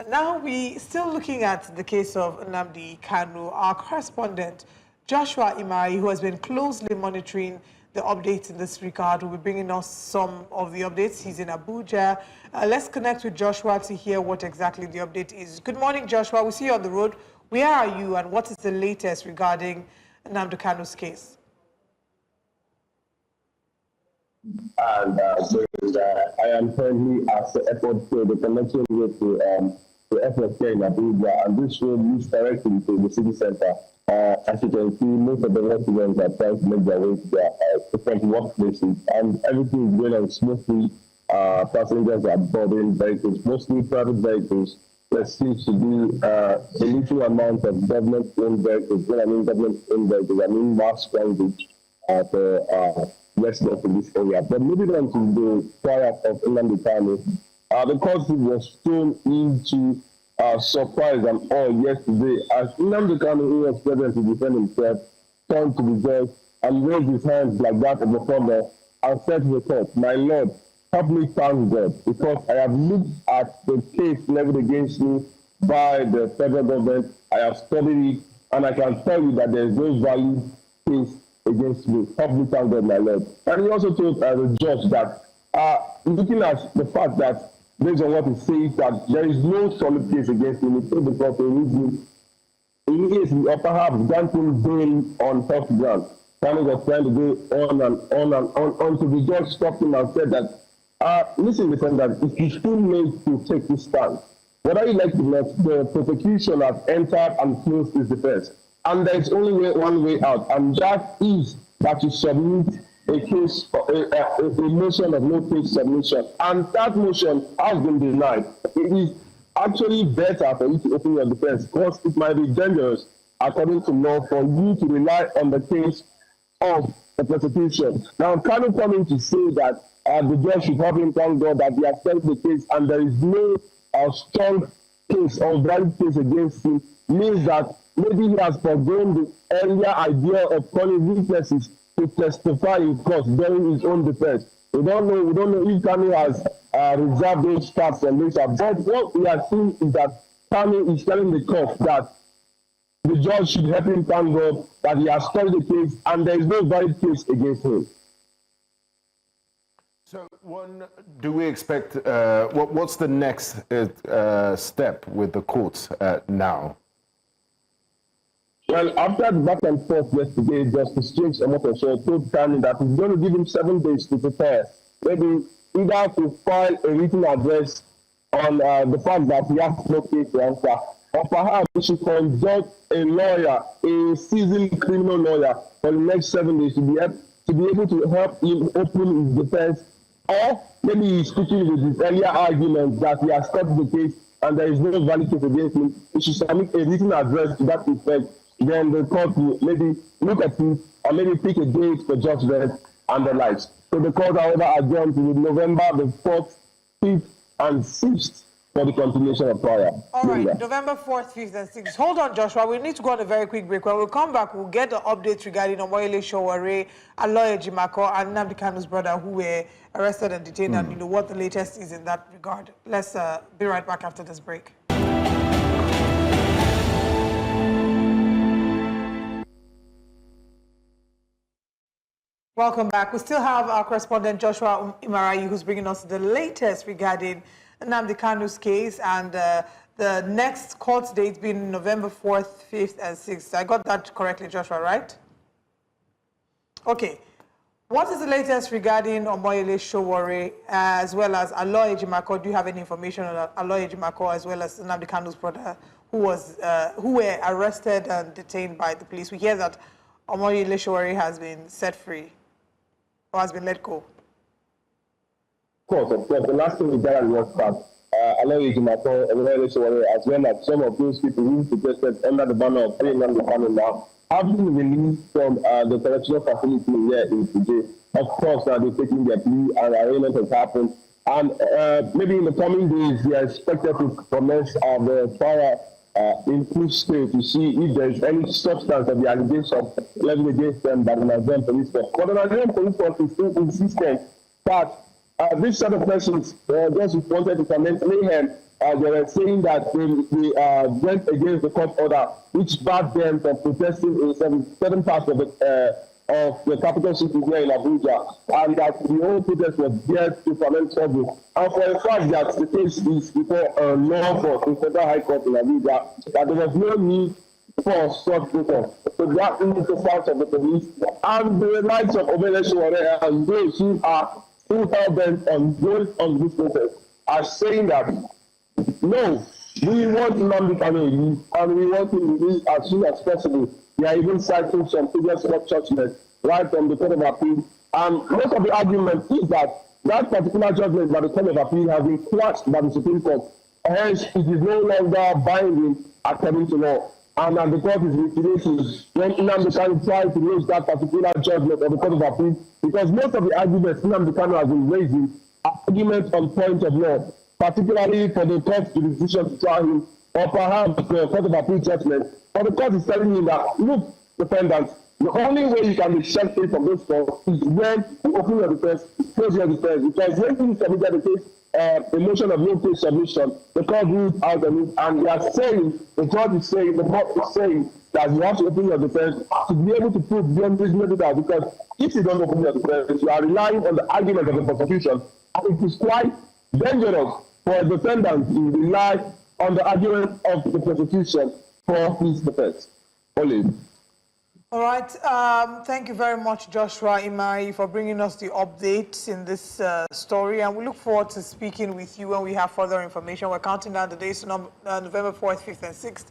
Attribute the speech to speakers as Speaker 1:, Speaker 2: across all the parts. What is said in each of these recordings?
Speaker 1: Now we still looking at the case of Nnamdi Kanu. Our correspondent, Joshua Imari, who has been closely monitoring the updates in this regard, will be bringing us some of the updates. He's in Abuja. Let's connect with Joshua to hear what exactly the update is. Good morning, Joshua. We see you on the road. Where are you and what is the latest regarding Nnamdi Kanu's case?
Speaker 2: And I am currently at the airport to the connection with the airport here in Abuja, and this road leads directly to the city center. As you can see, most of the residents are trying to make their way to their different workplaces, and everything is going on smoothly. Passengers are boarding vehicles, mostly private vehicles. There seems to be a little amount of government-owned vehicles. When I mean government-owned vehicles, I mean mass transit for residents in this area. But moving on to the trial of Nnamdi Kanu, the court was thrown into surprise and awe yesterday as Nnamdi Kanu, who was present to defend himself, turned to the judge and raised his hands like that of the former and said to the court, "My Lord, help me thank God, because I have looked at the case leveled against me by the federal government. I have studied it, and I can tell you that there is no valid case against me. Help me thank God, my Lord." And he also told the judge that, looking at the fact that, based on what he says, that there is no solid case against him, he told the court to reason immediately or perhaps granting bail on false ground. Kanu was trying to go on and on until the judge stopped him and said that, listen, defendant, it is too late to take this stand. Whether you like it or not, the prosecution has entered and closed his defense. And there is only one way out, and that is that you submit a case, a motion of no case submission. And that motion has been denied. It is actually better for you to open your defense, because it might be dangerous, according to law, for you to rely on the case of the prosecution. Now, Kanu coming to say that the judge should help him thank God that he has settled the case and there is no strong case or valid case against him, means that maybe he has forgone the earlier idea of calling witnesses to testify in court during his own defense. We don't know if Kanu has reserved those facts and later. But what we are seeing is that Kanu is telling the court that the judge should help him thank God that he has studied the case and there is no valid case against him.
Speaker 3: So, do we expect, what's the next step with the courts now?
Speaker 2: Well, after the back and forth yesterday, Justice James Omotosho told Kanu that he's going to give him 7 days to prepare, maybe either to file a written address on the fact that he has no case to answer, or perhaps he should consult a lawyer, a seasoned criminal lawyer, for the next 7 days to be able to help him open his defense, or maybe he's sticking with his earlier argument that he has stopped the case and there is no valid case against him. He should submit a written address to that effect. Then the court will maybe look at it or maybe pick a date for judgment and the likes. So the court, however, adjourned to November the 4th, 5th, and 6th for the continuation of trial.
Speaker 1: All right, November 4th, 5th, and 6th. Hold on, Joshua. We need to go on a very quick break. When we come back, we'll get the updates regarding Omoyele Sowore, Aloy Ejimako, and Nnamdi Kanu's brother who were arrested and detained, and what the latest is in that regard. Let's be right back after this break. Welcome back. We still have our correspondent Joshua Imarayi, who's bringing us the latest regarding Nnamdi Kanu's case, and the next court date being November 4th, 5th, and 6th. I got that correctly, Joshua, right? Okay. What is the latest regarding Omoyele Sowore as well as Aloy Ejimako? Do you have any information on Aloy Ejimako as well as Nnamdi Kanu's brother who were arrested and detained by the police? We hear that Omoyele Sowore has been set free or has been let go.
Speaker 2: Of course. The last thing we got was that Aloy Ejimako, Omoyele Sowore, as well as some of those people who protested under the banner of Nnamdi Kanu now, have been released from the correctional facility here in Abuja. Of course, they're taking their plea and arraignment has happened. And maybe in the coming days, they are expected to commence the trial in full state to see if there is any substance of the allegation leveled against them by the Nigerian police force. But the Nigerian police force is still insistent that this set of persons just wanted to commence mayhem they were saying that they went against the court order, which barred them from protesting in certain parts of the capital city here in Abuja, and that the whole protest was geared to prevent trouble. And for a fact that the case is before a law court in Federal High Court in Abuja, that there was no need for such protest. So that is the fact of the police and the rights of Obele and those who are still hell-bent on going on this protest are saying that no, we want Nnamdi Kanu released, and we want him released as soon as possible. They are even citing some previous court judgments right from the Court of Appeal. And most of the argument is that that particular judgment by the Court of Appeal has been quashed by the Supreme Court. Hence, it is no longer binding according to law. And the court is reiterating when Nnamdi Kanu tried to raise that particular judgment of the Court of Appeal, because most of the arguments Nnamdi Kanu has been raising are arguments on point of law, particularly for the court's decision to try him, or perhaps the Court of Appeal judgment. But the court is telling him that, look, defendants, the only way you can be shut free from this court is when you open your defense, close your defense. Because when you submitted the case, a motion of no case submission, the court ruled out on it, and they are saying, the court is saying that you have to open your defense to be able to prove beyond reasonable doubt. Because if you don't open your defense, you are relying on the argument of the prosecution, and it is quite dangerous for a defendant to rely on the argument of the prosecution for his defense. Only.
Speaker 1: All right. Thank you very much, Joshua Imai, for bringing us the updates in this story. And we look forward to speaking with you when we have further information. We're counting down the days to November 4th, 5th, and 6th.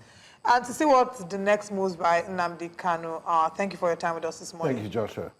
Speaker 1: And to see what the next moves by Nnamdi Kanu are. Thank you for your time with us this morning.
Speaker 3: Thank you, Joshua.